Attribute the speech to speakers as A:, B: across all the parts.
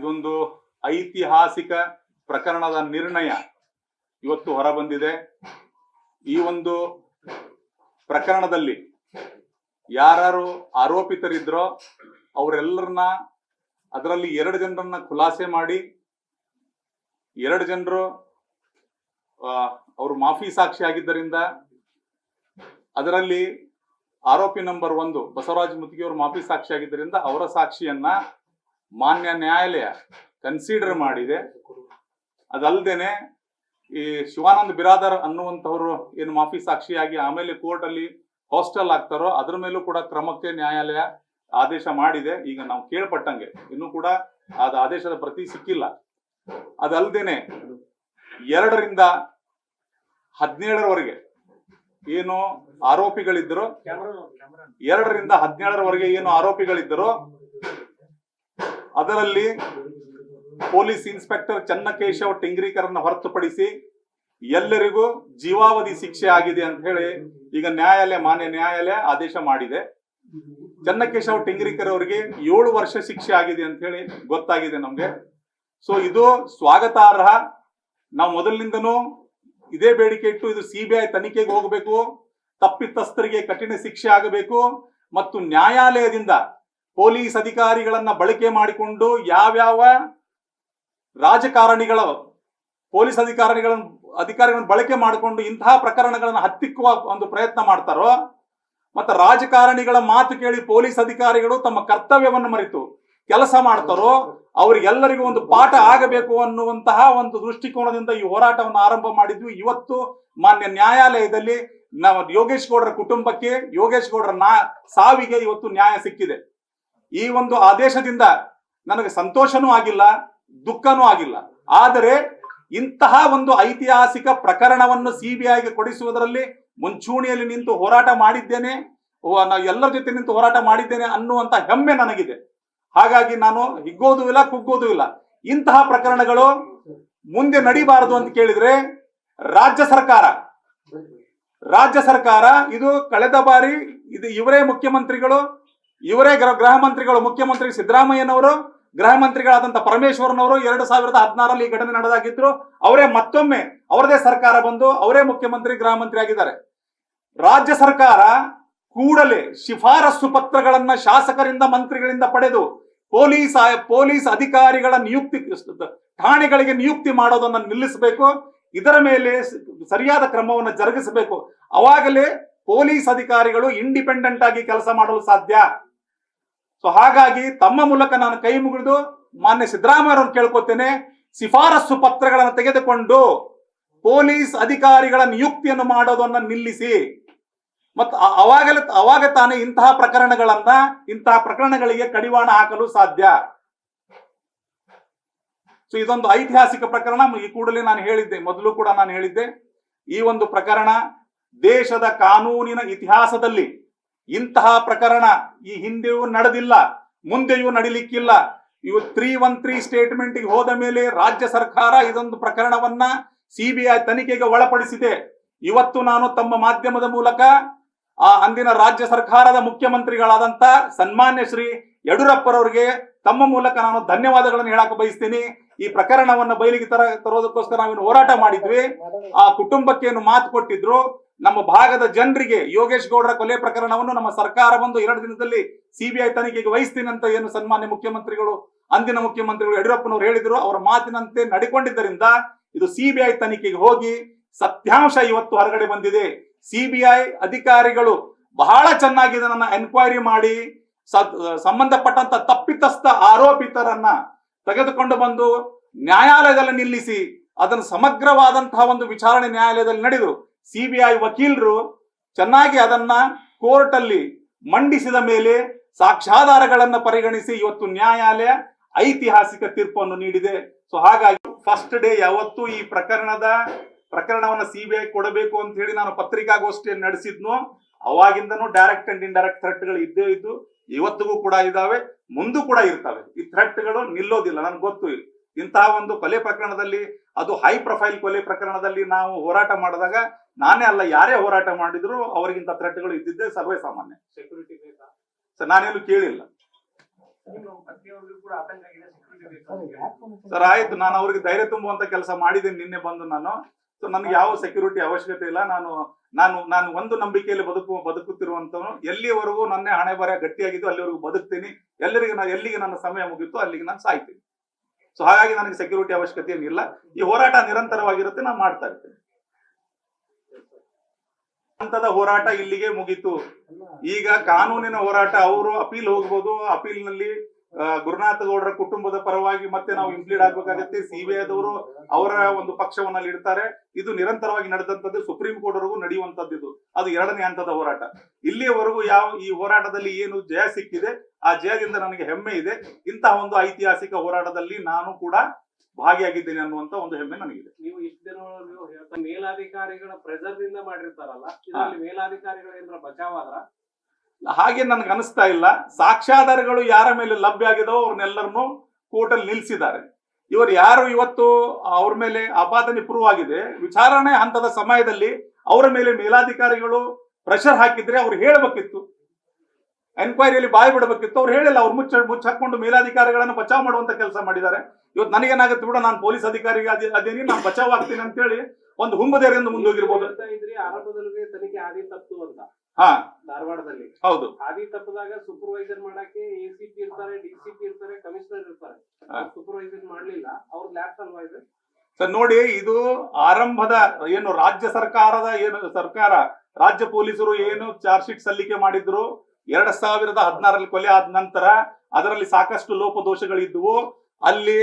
A: ಇದೊಂದು ಐತಿಹಾಸಿಕ ಪ್ರಕರಣದ ನಿರ್ಣಯ ಇವತ್ತು ಹೊರಬಂದಿದೆ. ಈ ಒಂದು ಪ್ರಕರಣದಲ್ಲಿ ಯಾರು ಆರೋಪಿತರಿದ್ರೋ ಅವರೆಲ್ಲರನ್ನ, ಅದರಲ್ಲಿ 2 ಜನರನ್ನ ಖುಲಾಸೆ ಮಾಡಿ 2 ಜನರು ಅವರು ಮಾಫಿ ಸಾಕ್ಷಿ ಆಗಿದ್ದರಿಂದ ಅದರಲ್ಲಿ ಆರೋಪಿ ನಂಬರ್ 1 ಬಸವರಾಜ ಮುತ್ತಿಗೆ ಅವರು ಮಾಫಿ ಸಾಕ್ಷಿ ಆಗಿದ್ದರಿಂದ ಅವರ ಸಾಕ್ಷಿಯನ್ನ ಮಾನ್ಯ ನ್ಯಾಯಾಲಯ ಕನ್ಸಿಡರ್ ಮಾಡಿದೆ. ಅದಲ್ಲದೇನೆ ಈ ಶಿವಾನಂದ ಬಿರಾದರ್ ಅನ್ನುವಂಥವ್ರು ಏನು ಮಾಫಿ ಸಾಕ್ಷಿಯಾಗಿ ಆಮೇಲೆ ಕೋರ್ಟ್ ಅಲ್ಲಿ ಹಾಸ್ಟೆಲ್ ಆಗ್ತಾರೋ ಅದ್ರ ಮೇಲೂ ಕೂಡ ಕ್ರಮಕ್ಕೆ ನ್ಯಾಯಾಲಯ ಆದೇಶ ಮಾಡಿದೆ. ಈಗ ನಾವು ಕೇಳ್ಪಟ್ಟಂಗೆ ಇನ್ನೂ ಕೂಡ ಅದ ಆದೇಶದ ಪ್ರತಿ ಸಿಕ್ಕಿಲ್ಲ. ಅದಲ್ಲದೇನೆ 2 ರಿಂದ 17ರವರೆಗೆ ಏನು ಆರೋಪಿಗಳಿದ್ದರು, 2 ರಿಂದ 17ರವರೆಗೆ ಏನು ಆರೋಪಿಗಳಿದ್ದರು ಅದರಲ್ಲಿ ಪೊಲೀಸ್ ಇನ್ಸ್ಪೆಕ್ಟರ್ ಚನ್ನಕೇಶವ್ ಟಿಂಗ್ರಿಕರನ್ನ ಹೊರತುಪಡಿಸಿ ಎಲ್ಲರಿಗೂ ಜೀವಾವಧಿ ಶಿಕ್ಷೆ ಆಗಿದೆ ಅಂತ ಹೇಳಿ ಈಗ ಮಾನ್ಯ ನ್ಯಾಯಾಲಯ ಆದೇಶ ಮಾಡಿದೆ. ಚನ್ನಕೇಶವ್ ಟಿಂಗ್ರಿಕರ್ ಅವರಿಗೆ 7 ವರ್ಷ ಶಿಕ್ಷೆ ಆಗಿದೆ ಅಂತ ಹೇಳಿ ಗೊತ್ತಾಗಿದೆ ನಮ್ಗೆ. ಸೊ ಇದು ಸ್ವಾಗತಾರ್ಹ. ನಾವು ಮೊದಲಿನಿಂದನೂ ಇದೇ ಬೇಡಿಕೆ ಇಟ್ಟು ಇದು ಸಿಬಿಐ ತನಿಖೆಗೆ ಹೋಗಬೇಕು, ತಪ್ಪಿತಸ್ಥರಿಗೆ ಕಠಿಣ ಶಿಕ್ಷೆ ಆಗಬೇಕು ಮತ್ತು ನ್ಯಾಯಾಲಯದಿಂದ ಪೊಲೀಸ್ ಅಧಿಕಾರಿಗಳನ್ನ ಬಳಕೆ ಮಾಡಿಕೊಂಡು ಯಾವ್ಯಾವ ರಾಜಕಾರಣಿಗಳು ಪೊಲೀಸ್ ಅಧಿಕಾರಿಗಳನ್ನು ಬಳಕೆ ಮಾಡಿಕೊಂಡು ಇಂತಹ ಪ್ರಕರಣಗಳನ್ನು ಹತ್ತಿಕ್ಕುವ ಒಂದು ಪ್ರಯತ್ನ ಮಾಡ್ತಾರೋ, ಮತ್ತು ರಾಜಕಾರಣಿಗಳ ಮಾತು ಕೇಳಿ ಪೊಲೀಸ್ ಅಧಿಕಾರಿಗಳು ತಮ್ಮ ಕರ್ತವ್ಯವನ್ನು ಮರೆತು ಕೆಲಸ ಮಾಡ್ತಾರೋ ಅವರಿಗೆಲ್ಲರಿಗೂ ಒಂದು ಪಾಠ ಆಗಬೇಕು ಅನ್ನುವಂತಹ ಒಂದು ದೃಷ್ಟಿಕೋನದಿಂದ ಈ ಹೋರಾಟವನ್ನು ಆರಂಭ ಮಾಡಿದ್ವಿ. ಇವತ್ತು ಮಾನ್ಯ ನ್ಯಾಯಾಲಯದಲ್ಲಿ ನಾವು ಯೋಗೇಶ್ ಗೌಡರ ಕುಟುಂಬಕ್ಕೆ, ಯೋಗೇಶ್ ಗೌಡರ ಸಾವಿಗೆ ಇವತ್ತು ನ್ಯಾಯ ಸಿಕ್ಕಿದೆ. ಈ ಒಂದು ಆದೇಶದಿಂದ ನನಗೆ ಸಂತೋಷನೂ ಆಗಿಲ್ಲ, ದುಃಖನೂ ಆಗಿಲ್ಲ. ಆದರೆ ಇಂತಹ ಒಂದು ಐತಿಹಾಸಿಕ ಪ್ರಕರಣವನ್ನು ಸಿಬಿಐಗೆ ಕೊಡಿಸುವುದರಲ್ಲಿ ಮುಂಚೂಣಿಯಲ್ಲಿ ನಿಂತು ಹೋರಾಟ ಮಾಡಿದ್ದೇನೆ, ಎಲ್ಲರ ಜೊತೆ ನಿಂತು ಹೋರಾಟ ಮಾಡಿದ್ದೇನೆ ಅನ್ನುವಂತ ಹೆಮ್ಮೆ ನನಗಿದೆ. ಹಾಗಾಗಿ ನಾನು ಹಿಗ್ಗೋದು ಇಲ್ಲ, ಕುಗ್ಗೋದು ಇಲ್ಲ. ಇಂತಹ ಪ್ರಕರಣಗಳು ಮುಂದೆ ನಡಿಬಾರದು ಅಂತ ಕೇಳಿದ್ರೆ ರಾಜ್ಯ ಸರ್ಕಾರ ಇದು ಕಳೆದ ಬಾರಿ ಇದು ಇವರೇ ಮುಖ್ಯಮಂತ್ರಿಗಳು, ಇವರೇ ಗೃಹ ಮಂತ್ರಿಗಳು, ಮುಖ್ಯಮಂತ್ರಿ ಸಿದ್ದರಾಮಯ್ಯನವರು, ಗೃಹ ಮಂತ್ರಿಗಳಾದಂತ ಪರಮೇಶ್ವರನವರು 2016ರಲ್ಲಿ ಈ ಘಟನೆ ನಡೆದಾಗಿದ್ರು. ಅವರೇ ಮತ್ತೊಮ್ಮೆ ಅವರದೇ ಸರ್ಕಾರ ಬಂದು ಅವರೇ ಮುಖ್ಯಮಂತ್ರಿ, ಗೃಹ ಮಂತ್ರಿ ಆಗಿದ್ದಾರೆ. ರಾಜ್ಯ ಸರ್ಕಾರ ಕೂಡಲೇ ಶಿಫಾರಸು ಪತ್ರಗಳನ್ನ ಶಾಸಕರಿಂದ, ಮಂತ್ರಿಗಳಿಂದ ಪಡೆದು ಪೊಲೀಸ್ ಅಧಿಕಾರಿಗಳ ನಿಯುಕ್ತಿ, ಠಾಣೆಗಳಿಗೆ ನಿಯುಕ್ತಿ ಮಾಡೋದನ್ನ ನಿಲ್ಲಿಸಬೇಕು. ಇದರ ಮೇಲೆ ಸರಿಯಾದ ಕ್ರಮವನ್ನು ಜರುಗಿಸಬೇಕು. ಅವಾಗಲೇ ಪೊಲೀಸ್ ಅಧಿಕಾರಿಗಳು ಇಂಡಿಪೆಂಡೆಂಟ್ ಆಗಿ ಕೆಲಸ ಮಾಡಲು ಸಾಧ್ಯ. ಸೊ ಹಾಗಾಗಿ ತಮ್ಮ ಮೂಲಕ ನಾನು ಕೈ ಮುಗಿದು ಮಾನ್ಯ ಸಿದ್ದರಾಮಯ್ಯರನ್ನು ಕೇಳ್ಕೊತೇನೆ, ಶಿಫಾರಸು ಪತ್ರಗಳನ್ನು ತೆಗೆದುಕೊಂಡು ಪೊಲೀಸ್ ಅಧಿಕಾರಿಗಳ ನಿಯುಕ್ತಿಯನ್ನು ಮಾಡೋದನ್ನ ನಿಲ್ಲಿಸಿ. ಮತ್ತು ಅವಾಗ ತಾನೇ ಇಂತಹ ಪ್ರಕರಣಗಳಿಗೆ ಕಡಿವಾಣ ಹಾಕಲು ಸಾಧ್ಯ. ಸೊ ಇದೊಂದು ಐತಿಹಾಸಿಕ ಪ್ರಕರಣ. ಈ ಕೂಡಲೇ ನಾನು ಹೇಳಿದ್ದೆ, ಮೊದಲು ಕೂಡ ನಾನು ಹೇಳಿದ್ದೆ, ಈ ಒಂದು ಪ್ರಕರಣ ದೇಶದ ಕಾನೂನಿನ ಇತಿಹಾಸದಲ್ಲಿ ಇಂತಹ ಪ್ರಕರಣ ಈ ಹಿಂದೆಯೂ ನಡೆದಿಲ್ಲ, ಮುಂದೆಯೂ ನಡಿಲಿಕ್ಕಿಲ್ಲ. ಇವು 313 ಸ್ಟೇಟ್ಮೆಂಟ್ಗೆ ಹೋದ ಮೇಲೆ ರಾಜ್ಯ ಸರ್ಕಾರ ಇದೊಂದು ಪ್ರಕರಣವನ್ನ ಸಿಬಿಐ ತನಿಖೆಗೆ ಒಳಪಡಿಸಿದೆ. ಇವತ್ತು ನಾನು ತಮ್ಮ ಮಾಧ್ಯಮದ ಮೂಲಕ ಅಂದಿನ ರಾಜ್ಯ ಸರ್ಕಾರದ ಮುಖ್ಯಮಂತ್ರಿಗಳಾದಂತ ಸನ್ಮಾನ್ಯ ಶ್ರೀ ಯಡಿಯೂರಪ್ಪರವರಿಗೆ ತಮ್ಮ ಮೂಲಕ ನಾನು ಧನ್ಯವಾದಗಳನ್ನು ಹೇಳಕ್ಕೆ ಬಯಸ್ತೀನಿ. ಈ ಪ್ರಕರಣವನ್ನು ಬಯಲಿಗೆ ತರೋದಕ್ಕೋಸ್ಕರ ನಾವೇನು ಹೋರಾಟ ಮಾಡಿದ್ವಿ, ಆ ಕುಟುಂಬಕ್ಕೆ ಏನು ಮಾತು ಕೊಟ್ಟಿದ್ರು, ನಮ್ಮ ಭಾಗದ ಜನರಿಗೆ ಯೋಗೇಶ್ ಗೌಡರ ಕೊಲೆ ಪ್ರಕರಣವನ್ನು ನಮ್ಮ ಸರ್ಕಾರ ಬಂದು 2 ದಿನದಲ್ಲಿ ಸಿಬಿಐ ತನಿಖೆಗೆ ವಹಿಸ್ತೀನಿ ಅಂತ ಏನು ಸನ್ಮಾನ್ಯ ಮುಖ್ಯಮಂತ್ರಿಗಳು, ಅಂದಿನ ಮುಖ್ಯಮಂತ್ರಿಗಳು ಯಡಿಯೂರಪ್ಪನವರು ಹೇಳಿದ್ರು, ಅವರ ಮಾತಿನಂತೆ ನಡೆಕೊಂಡಿದ್ದರಿಂದ ಇದು ಸಿಬಿಐ ತನಿಖೆಗೆ ಹೋಗಿ ಸತ್ಯಾಂಶ ಇವತ್ತು ಹೊರಗಡೆ ಬಂದಿದೆ. ಸಿಬಿಐ ಅಧಿಕಾರಿಗಳು ಬಹಳ ಚೆನ್ನಾಗಿ ಇದನ್ನ ಎನ್ಕ್ವೈರಿ ಮಾಡಿ ಸಂಬಂಧಪಟ್ಟಂತ ತಪ್ಪಿತಸ್ಥ ಆರೋಪಿತರನ್ನ ತೆಗೆದುಕೊಂಡು ಬಂದು ನ್ಯಾಯಾಲಯದಲ್ಲಿ ನಿಲ್ಲಿಸಿ ಅದನ್ನು ಸಮಗ್ರವಾದಂತಹ ಒಂದು ವಿಚಾರಣೆ ನ್ಯಾಯಾಲಯದಲ್ಲಿ ನಡೆದು ಸಿಬಿಐ ವಕೀಲರು ಚೆನ್ನಾಗಿ ಅದನ್ನ ಕೋರ್ಟ್ ಅಲ್ಲಿ ಮಂಡಿಸಿದ ಮೇಲೆ ಸಾಕ್ಷ್ಯಾಧಾರಗಳನ್ನು ಪರಿಗಣಿಸಿ ಇವತ್ತು ನ್ಯಾಯಾಲಯ ಐತಿಹಾಸಿಕ ತೀರ್ಪನ್ನು ನೀಡಿದೆ. ಸೊ ಹಾಗಾಗಿ ಫಸ್ಟ್ ಡೇ ಯಾವತ್ತು ಈ ಪ್ರಕರಣವನ್ನ ಸಿಬಿಐ ಕೊಡಬೇಕು ಅಂತ ಹೇಳಿ ನಾನು ಪತ್ರಿಕಾಗೋಷ್ಠಿಯನ್ನು ನಡೆಸಿದ್ನೋ ಅವಾಗಿಂದನೂ ಡೈರೆಕ್ಟ್ ಅಂಡ್ ಇಂಡೈರೆಕ್ಟ್ ಥ್ರೆಟ್ಗಳು ಇದ್ದೇ ಇದ್ದು ಇವತ್ತಿಗೂ ಕೂಡ ಇದಾವೆ, ಮುಂದೂ ಕೂಡ ಇರ್ತವೆ. ಈ ಥ್ರೆಟ್ಗಳು ನಿಲ್ಲೋದಿಲ್ಲ. ನನ್ಗೆ ಗೊತ್ತು, ಇಂತಹ ಒಂದು ಕೊಲೆ ಪ್ರಕರಣದಲ್ಲಿ, ಅದು ಹೈ ಪ್ರೊಫೈಲ್ ಕೊಲೆ ಪ್ರಕರಣದಲ್ಲಿ ನಾವು ಹೋರಾಟ ಮಾಡಿದಾಗ ನಾನೇ ಅಲ್ಲ ಯಾರೇ ಹೋರಾಟ ಮಾಡಿದ್ರು ಅವರಿಗಿಂತ ಥ್ರೆಟ್ಗಳು ಇದ್ದಿದ್ದೆ ಸರ್ವೇ ಸಾಮಾನ್ಯ. ಸೆಕ್ಯೂರಿಟಿ ಬೇಕಾ ಸರ್? ನಾನೇನು ಕೇಳಿಲ್ಲ. ಸರ್ ಆಯ್ತು, ನಾನು ಅವ್ರಿಗೆ ಧೈರ್ಯ ತುಂಬುವಂತ ಕೆಲಸ ಮಾಡಿದ್ದೇನೆ ನಿನ್ನೆ ಬಂದು ನಾನು. ಸೊ ನನಗೆ ಯಾವ ಸೆಕ್ಯೂರಿಟಿ ಅವಶ್ಯಕತೆ ಇಲ್ಲ. ನಾನು ನಾನು ನಾನು ಒಂದು ನಂಬಿಕೆಯಲ್ಲಿ ಬದುಕುತ್ತಿರುವಂತವನು. ಎಲ್ಲಿವರೆಗೂ ನನ್ನ ಹಣೆ ಬರ ಗಟ್ಟಿಯಾಗಿದ್ದು ಅಲ್ಲಿವರೆಗೂ ಬದುಕ್ತೀನಿ. ಎಲ್ಲಿಗೆ ನನ್ನ ಸಮಯ ಮುಗಿತು ಅಲ್ಲಿಗೆ ನಾನು ಸಾಯ್ತೀನಿ. ಸೊ ಹಾಗಾಗಿ ನನಗೆ ಸೆಕ್ಯೂರಿಟಿ ಅವಶ್ಯಕತೆ ಏನಿಲ್ಲ. ಈ ಹೋರಾಟ ನಿರಂತರವಾಗಿರುತ್ತೆ, ನಾನು ಮಾಡ್ತಾ ಇರ್ತೇನೆ. ಹಂತದ ಹೋರಾಟ ಇಲ್ಲಿಗೆ ಮುಗೀತು. ಈಗ ಕಾನೂನಿನ ಹೋರಾಟ. ಅವರು ಅಪೀಲ್ ಹೋಗ್ಬೋದು. ಅಪೀಲ್ ನಲ್ಲಿ ಗುರುನಾಥ ಗೌಡರ ಕುಟುಂಬದ ಪರವಾಗಿ ಮತ್ತೆ ನಾವು ಇಂಪ್ಲೀಡ್ ಆಗ್ಬೇಕಾಗತ್ತೆ. ಸಿಬಿಐದವರು ಅವರ ಒಂದು ಪಕ್ಷವನ್ನಲ್ಲಿ ಇಡ್ತಾರೆ. ಇದು ನಿರಂತರವಾಗಿ ನಡೆದಂತದ್ದು, ಸುಪ್ರೀಂ ಕೋರ್ಟ್ ವರೆಗೂ ನಡೆಯುವಂತದ್ದು. ಇದು ಅದು 2ನೇ ಹಂತದ ಹೋರಾಟ. ಇಲ್ಲಿಯವರೆಗೂ ಈ ಹೋರಾಟದಲ್ಲಿ ಏನು ಜಯ ಸಿಕ್ಕಿದೆ, ಆ ಜಯದಿಂದ ನನಗೆ ಹೆಮ್ಮೆ ಇದೆ. ಇಂತಹ ಒಂದು ಐತಿಹಾಸಿಕ ಹೋರಾಟದಲ್ಲಿ ನಾನು ಕೂಡ ಭಾಗಿಯಾಗಿದ್ದೇನೆ ಅನ್ನುವಂತ ಒಂದು ಹೆಮ್ಮೆ ನನಗಿದೆ.
B: ನೀವು ಇಷ್ಟು ದಿನ ಮೇಲಾಧಿಕಾರಿಗಳ ಪ್ರೆಸರ್ ದಿಂದ ಮಾಡಿರ್ತಾರಲ್ಲ, ಇದರಲ್ಲಿ ಮೇಲಾಧಿಕಾರಿಗಳ ಏನಾರ ಬಚಾವಾದ್ರ?
A: ಹಾಗೆ ನನ್ಗೆ ಅನಿಸ್ತಾ ಇಲ್ಲ. ಸಾಕ್ಷ್ಯಾಧಾರಗಳು ಯಾರ ಮೇಲೆ ಲಭ್ಯ ಆಗಿದೋ ಅವ್ರನ್ನೆಲ್ಲರನ್ನು ಕೋರ್ಟಲ್ಲಿ ನಿಲ್ಲಿಸಿದ್ದಾರೆ. ಇವರು ಯಾರು ಇವತ್ತು ಅವ್ರ ಮೇಲೆ ಆಪಾದನೆ ಪ್ರೂವ್ ಆಗಿದೆ, ವಿಚಾರಣೆ ಹಂತದ ಸಮಯದಲ್ಲಿ ಅವರ ಮೇಲೆ ಮೇಲಾಧಿಕಾರಿಗಳು ಪ್ರೆಷರ್ ಹಾಕಿದ್ರೆ ಅವ್ರು ಹೇಳ್ಬೇಕಿತ್ತು, ಎನ್ಕ್ವೈರಿಯಲ್ಲಿ ಬಾಯಿ ಬಿಡಬೇಕಿತ್ತು. ಅವ್ರು ಹೇಳಿಲ್ಲ. ಅವ್ರು ಮುಚ್ಚಾಕೊಂಡು ಮೇಲಾಧಿಕಾರಿಗಳನ್ನು ಬಚಾವ್ ಮಾಡುವಂತ ಕೆಲಸ ಮಾಡಿದ್ದಾರೆ. ಇವತ್ತು ನನಗೇನಾಗುತ್ತೆ ಬಿಡ, ನಾನು ಪೊಲೀಸ್ ಅಧಿಕಾರಿಗೆ ಅದೇನಿ, ನಾನು ಬಚಾವ್ ಆಗ್ತೀನಿ ಅಂತ ಹೇಳಿ ಒಂದು ಹುಂಬದೇರಿಯಿಂದ ಮುಂದೋಗಿರ್ಬೋದು.
B: ಆರಂಭದಲ್ಲಿ ತನಿಖೆ ಆದಿ ತಪ್ಪು ಅಂತ ಧಾರವಾಡದಲ್ಲಿ.
A: ಹೌದು,
B: ಆದಿ ತಪ್ಪದಾಗ ಸೂಪರ್ವೈಸರ್ ಮಾಡಕ್ಕೆ ಎಸಿಪಿ ಇರ್ತಾರೆ, ಡಿಸಿಪಿ ಇರ್ತಾರೆ, ಕಮಿಷನರ್ ಇರ್ತಾರೆ. ಸೂಪರ್ವೈಸರ್ ಮಾಡ್ಲಿಲ್ಲ, ಅವ್ರ ಲ್ಯಾಪ್ ಅಲ್ವಾ ಇದು?
A: ಸರ್ ನೋಡಿ, ಇದು ಆರಂಭದ ಏನು ರಾಜ್ಯ ಸರ್ಕಾರದ ರಾಜ್ಯ ಪೊಲೀಸರು ಏನು ಚಾರ್ಜ್ ಶೀಟ್ ಸಲ್ಲಿಕೆ ಮಾಡಿದ್ರು 2016ರಲ್ಲಿ ಕೊಲೆ ಆದ ನಂತರ ಅದರಲ್ಲಿ ಸಾಕಷ್ಟು ಲೋಪದೋಷಗಳಿದ್ವು. ಅಲ್ಲಿ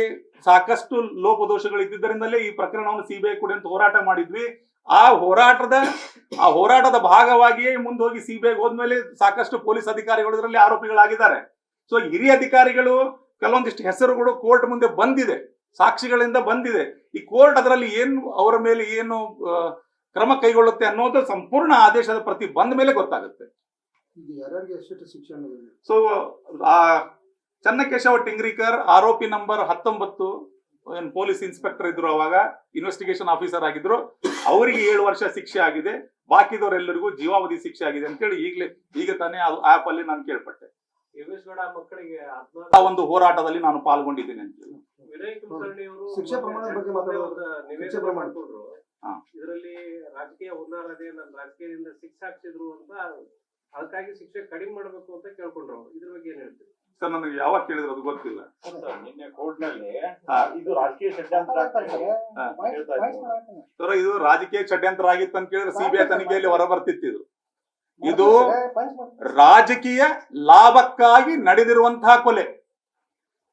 A: ಸಾಕಷ್ಟು ಲೋಪದೋಷಗಳಿದ್ದರಿಂದಲೇ ಈ ಪ್ರಕರಣವನ್ನು ಸಿಬಿಐ ಕೂಡ ಅಂತ ಹೋರಾಟ ಮಾಡಿದ್ವಿ. ಆ ಹೋರಾಟದ ಭಾಗವಾಗಿಯೇ ಮುಂದೆ ಹೋಗಿ ಸಿಬಿಐ ಹೋದ್ಮೇಲೆ ಸಾಕಷ್ಟು ಪೊಲೀಸ್ ಅಧಿಕಾರಿಗಳು ಇದರಲ್ಲಿ ಆರೋಪಿಗಳಾಗಿದ್ದಾರೆ. ಸೊ ಹಿರಿಯ ಅಧಿಕಾರಿಗಳು ಕೆಲವೊಂದಿಷ್ಟು ಹೆಸರುಗಳು ಕೋರ್ಟ್ ಮುಂದೆ ಬಂದಿದೆ, ಸಾಕ್ಷಿಗಳಿಂದ ಬಂದಿದೆ. ಈ ಕೋರ್ಟ್ ಅದರಲ್ಲಿ ಏನು ಅವರ ಮೇಲೆ ಏನು ಕ್ರಮ ಕೈಗೊಳ್ಳುತ್ತೆ ಅನ್ನೋದು ಸಂಪೂರ್ಣ ಆದೇಶದ ಪ್ರತಿ ಬಂದ ಮೇಲೆ ಗೊತ್ತಾಗುತ್ತೆ. ಸೊ ಚನ್ನಕೇಶವ ಟಿಂಗ್ರಿಕರ್ ಆರೋಪಿ ನಂಬರ್ 19 ಏನು ಪೊಲೀಸ್ ಇನ್ಸ್ಪೆಕ್ಟರ್ ಇದ್ರು, ಅವಾಗ ಇನ್ವೆಸ್ಟಿಗೇಷನ್ ಆಫೀಸರ್ ಆಗಿದ್ರು. ಅವರಿಗೆ 7 ವರ್ಷ ಶಿಕ್ಷೆ ಆಗಿದೆ. ಬಾಕಿದವರೆಲ್ಲರಿಗೂ ಜೀವಾವಧಿ ಶಿಕ್ಷೆ ಆಗಿದೆ ಅಂತೇಳಿ ಈಗ ತಾನೇ ಆಪ್ ಅಲ್ಲಿ ನಾನು ಕೇಳ್ಪಟ್ಟೆ.
B: ಮಕ್ಕಳಿಗೆ
A: ಆ ಒಂದು ಹೋರಾಟದಲ್ಲಿ ನಾನು ಪಾಲ್ಗೊಂಡಿದ್ದೇನೆ ಅಂತ ಹೇಳಿ
B: ವಿನಯ್ ಕುಲಕರ್ಣಿ ಅವರು
C: ನಿವೇದನೆ
B: ಮಾಡ್ಕೊಂಡ್ರು. ಇದರಲ್ಲಿ ರಾಜಕೀಯ ಹುನ್ನಾರದೆ, ನನ್ನ ರಾಜಕೀಯದಿಂದ ಶಿಕ್ಷೆ ಹಾಕ್ಸಿದ್ರು ಅಂತ, ಅದಕ್ಕಾಗಿ ಶಿಕ್ಷೆ ಕಡಿಮೆ ಮಾಡಬೇಕು ಅಂತ ಕೇಳ್ಕೊಂಡ್ರು. ಇದ್ರ ಬಗ್ಗೆ ಏನ್ ಹೇಳ್ತೀವಿ
A: ಸರ್? ನನಗೆ ಯಾವಾಗ ಕೇಳಿದ್ರು ಅದು ಗೊತ್ತಿಲ್ಲ.
D: ನಿನ್ನೆ ಕೋರ್ಟ್ ನಲ್ಲಿ ಇದು ರಾಜಕೀಯ ಷಡ್ಯಂತ್ರ
A: ಸರ್, ಇದು ರಾಜಕೀಯ ಷಡ್ಯಂತ್ರ ಆಗಿತ್ತು ಅಂತ ಕೇಳಿದ್ರೆ ಸಿಬಿಐ ತನಿಖೆಯಲ್ಲಿ ಹೊರ ಬರ್ತಿತ್ತು. ಇದು ರಾಜಕೀಯ ಲಾಭಕ್ಕಾಗಿ ನಡೆದಿರುವಂತಹ ಕೊಲೆ.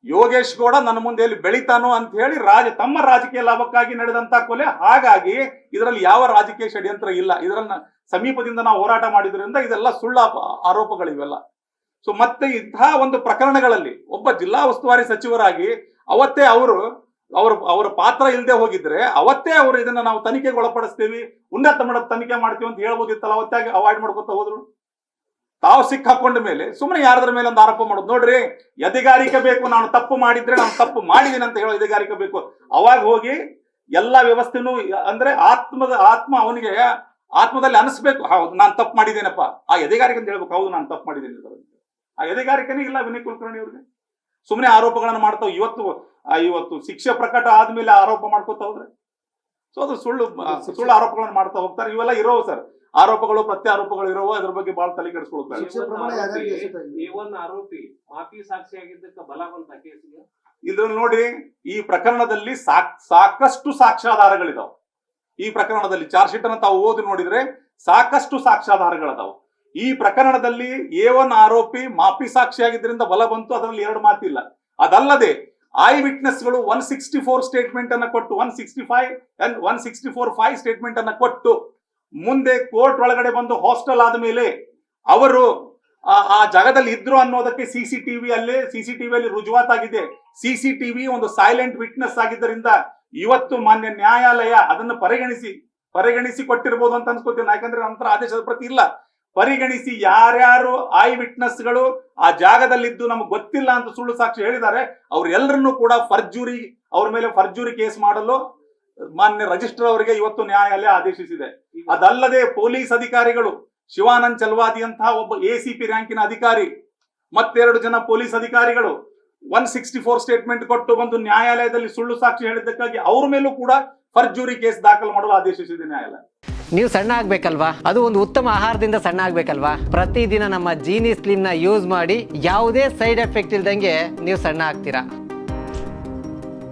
A: ಯೋಗೇಶ್ ಗೌಡ ನನ್ನ ಮುಂದೆ ಎಲ್ಲಿ ಬೆಳಿತಾನೋ ಅಂತ ಹೇಳಿ ತಮ್ಮ ರಾಜಕೀಯ ಲಾಭಕ್ಕಾಗಿ ನಡೆದಂತಹ ಕೊಲೆ. ಹಾಗಾಗಿ ಇದರಲ್ಲಿ ಯಾವ ರಾಜಕೀಯ ಷಡ್ಯಂತ್ರ ಇಲ್ಲ. ಇದರನ್ನ ಸಮೀಪದಿಂದ ನಾವು ಹೋರಾಟ ಮಾಡಿದ್ರಿಂದ ಇದೆಲ್ಲ ಸುಳ್ಳು ಆರೋಪಗಳಿವೆಲ್ಲ. ಸೊ ಮತ್ತೆ ಇಂತಹ ಒಂದು ಪ್ರಕರಣಗಳಲ್ಲಿ ಒಬ್ಬ ಜಿಲ್ಲಾ ಉಸ್ತುವಾರಿ ಸಚಿವರಾಗಿ ಅವತ್ತೇ ಅವರ ಪಾತ್ರ ಇಲ್ಲದೆ ಹೋಗಿದ್ರೆ ಅವತ್ತೇ ಅವರು ಇದನ್ನ ನಾವು ತನಿಖೆಗೆ ಒಳಪಡಿಸ್ತೀವಿ, ಉನ್ನತ ಮಟ್ಟದ ತನಿಖೆ ಮಾಡ್ತೀವಿ ಅಂತ ಹೇಳ್ಬೋದಿತ್ತಲ್ಲ. ಅವತ್ತೇ ಅವಾಯ್ಡ್ ಮಾಡ್ಕೊತಾ ಹೋದ್ರು. ತಾವು ಸಿಕ್ಕಾಕೊಂಡ ಮೇಲೆ ಸುಮ್ಮನೆ ಯಾರದ್ರ ಮೇಲೆ ಒಂದು ಆರೋಪ ಮಾಡೋದು. ನೋಡ್ರಿ, ಎದೆಗಾರಿಕೆ ಬೇಕು. ನಾನು ತಪ್ಪು ಮಾಡಿದ್ರೆ ನಾನು ತಪ್ಪು ಮಾಡಿದ್ದೀನಿ ಅಂತ ಹೇಳೋ ಎದೆಗಾರಿಕೆ ಬೇಕು. ಅವಾಗ ಹೋಗಿ ಎಲ್ಲಾ ವ್ಯವಸ್ಥೆನೂ ಅಂದ್ರೆ ಆತ್ಮ ಅವನಿಗೆ ಆತ್ಮದಲ್ಲಿ ಅನಿಸ್ಬೇಕು, ಹೌದು ನಾನು ತಪ್ಪು ಮಾಡಿದ್ದೇನಪ್ಪ. ಆ ಎದೆಗಾರಿಕೆ ಅಂತ ಹೇಳ್ಬೇಕು, ಹೌದು ನಾನು ತಪ್ಪು ಮಾಡಿದ್ದೇನೆ. ಆ ಎದೆಗಾರಿಕೆನೇ ಇಲ್ಲ ವಿನಯ್ ಕುಲಕರ್ಣಿ ಅವ್ರಿಗೆ. ಸುಮ್ಮನೆ ಆರೋಪಗಳನ್ನು ಮಾಡ್ತಾವ್. ಇವತ್ತು ಶಿಕ್ಷೆ ಪ್ರಕಟ ಆದ್ಮೇಲೆ ಆರೋಪ ಮಾಡ್ಕೋತಾ ಹೋದ್ರೆ ಸೊ ಅದು ಸುಳ್ಳು ಆರೋಪಗಳನ್ನು ಮಾಡ್ತಾ ಹೋಗ್ತಾರೆ. ಇವೆಲ್ಲ ಇರೋವು ಸರ್, ಆರೋಪಗಳು ಪ್ರತ್ಯಾರೋಪಗಳು ಇರೋವು. ಅದ್ರ ಬಗ್ಗೆ ಬಹಳ ತಲೆ ಕೆಡಿಸ್ಕೊಳ್ತಾರೆ.
B: ಆರೋಪಿ ಮಾಫಿ ಸಾಕ್ಷಿಯಾಗಿದ್ದಕ್ಕೆ ಬಲ ಬಂತ ಕೇಸಿಗೆ.
A: ಇದ್ರಲ್ಲಿ ನೋಡಿ, ಈ ಪ್ರಕರಣದಲ್ಲಿ ಸಾಕಷ್ಟು ಸಾಕ್ಷ್ಯಾಧಾರಗಳಿದಾವೆ. ಈ ಪ್ರಕರಣದಲ್ಲಿ ಚಾರ್ಜ್ ಶೀಟ್ ಅನ್ನು ತಾವು ಓದಿ ನೋಡಿದ್ರೆ ಸಾಕಷ್ಟು ಸಾಕ್ಷ್ಯಾಧಾರಗಳದಾವು. ಈ ಪ್ರಕರಣದಲ್ಲಿ A1 ಆರೋಪಿ ಮಾಫಿ ಸಾಕ್ಷಿಯಾಗಿದ್ದರಿಂದ ಬಲ ಬಂತು, ಅದರಲ್ಲಿ 2 ಮಾತಿಲ್ಲ. ಅದಲ್ಲದೆ ಐ ವಿಟ್ನೆಸ್ಗಳು 164 ಸ್ಟೇಟ್ಮೆಂಟ್ ಅನ್ನ ಕೊಟ್ಟು 164(5) ಸ್ಟೇಟ್ಮೆಂಟ್ ಅನ್ನ ಕೊಟ್ಟು ಮುಂದೆ ಕೋರ್ಟ್ ಒಳಗಡೆ ಬಂದು ಹಾಸ್ಟೆಲ್ ಆದ್ಮೇಲೆ ಅವರು ಆ ಜಾಗದಲ್ಲಿ ಇದ್ರು ಅನ್ನೋದಕ್ಕೆ ಸಿಸಿಟಿವಿಯಲ್ಲಿ ರುಜುವಾತಾಗಿದೆ. ಸಿಸಿಟಿವಿ ಒಂದು ಸೈಲೆಂಟ್ ವಿಟ್ನೆಸ್ ಆಗಿದ್ದರಿಂದ ಇವತ್ತು ಮಾನ್ಯ ನ್ಯಾಯಾಲಯ ಅದನ್ನು ಪರಿಗಣಿಸಿ ಕೊಟ್ಟಿರ್ಬೋದು ಅಂತ ಅನ್ಸ್ಕೋತೀನಿ. ಯಾಕಂದ್ರೆ ನಂತರ ಆದೇಶದ ಪ್ರತಿ ಇಲ್ಲ. ಪರಿಗಣಿಸಿ ಯಾರ್ಯಾರು ಐ ವಿಟ್ನೆಸ್ಗಳು ಆ ಜಾಗದಲ್ಲಿದ್ದು ನಮ್ಗೆ ಗೊತ್ತಿಲ್ಲ ಅಂತ ಸುಳ್ಳು ಸಾಕ್ಷಿ ಹೇಳಿದ್ದಾರೆ, ಅವ್ರೆಲ್ಲರನ್ನೂ ಕೂಡ ಅವ್ರ ಮೇಲೆ ಫರ್ಜೂರಿ ಕೇಸ್ ಮಾಡಲು ಮಾನ್ಯ ರಿಜಿಸ್ಟ್ರಾರ್ ಅವರಿಗೆ ಇವತ್ತು ನ್ಯಾಯಾಲಯ ಆದೇಶಿಸಿದೆ. ಅದಲ್ಲದೆ ಪೊಲೀಸ್ ಅಧಿಕಾರಿಗಳು ಶಿವಾನಂದ್ ಚಲವಾದಿ ಅಂತಹ ಒಬ್ಬ ACP ರ್ಯಾಂಕಿನ ಅಧಿಕಾರಿ ಮತ್ತೆರಡು ಜನ ಪೊಲೀಸ್ ಅಧಿಕಾರಿಗಳು 164 ಸ್ಟೇಟ್ಮೆಂಟ್ ಕೊಟ್ಟು ಬಂದು ನ್ಯಾಯಾಲಯದಲ್ಲಿ ಸುಳ್ಳು ಸಾಕ್ಷಿ ಹೇಳಿದ್ದಕ್ಕಾಗಿ ಅವ್ರ ಮೇಲೂ ಕೂಡ ಫರ್ಜೂರಿ ಕೇಸ್ ದಾಖಲು ಮಾಡಲು ಆದೇಶಿಸಿದೆ ನ್ಯಾಯಾಲಯ.
C: ನೀವು ಸಣ್ಣ ಆಗ್ಬೇಕಲ್ವಾ? ಅದು ಒಂದು ಉತ್ತಮ ಆಹಾರದಿಂದ ಸಣ್ಣ ಆಗ್ಬೇಕಲ್ವಾ? ಪ್ರತಿದಿನ ನಮ್ಮ ಜೀನಿ ಸ್ಲಿಮ್ ನ ಯೂಸ್ ಮಾಡಿ ಯಾವುದೇ ಸೈಡ್ ಎಫೆಕ್ಟ್ ಇಲ್ದಂಗೆ ನೀವು ಸಣ್ಣ ಆಗ್ತೀರಾ.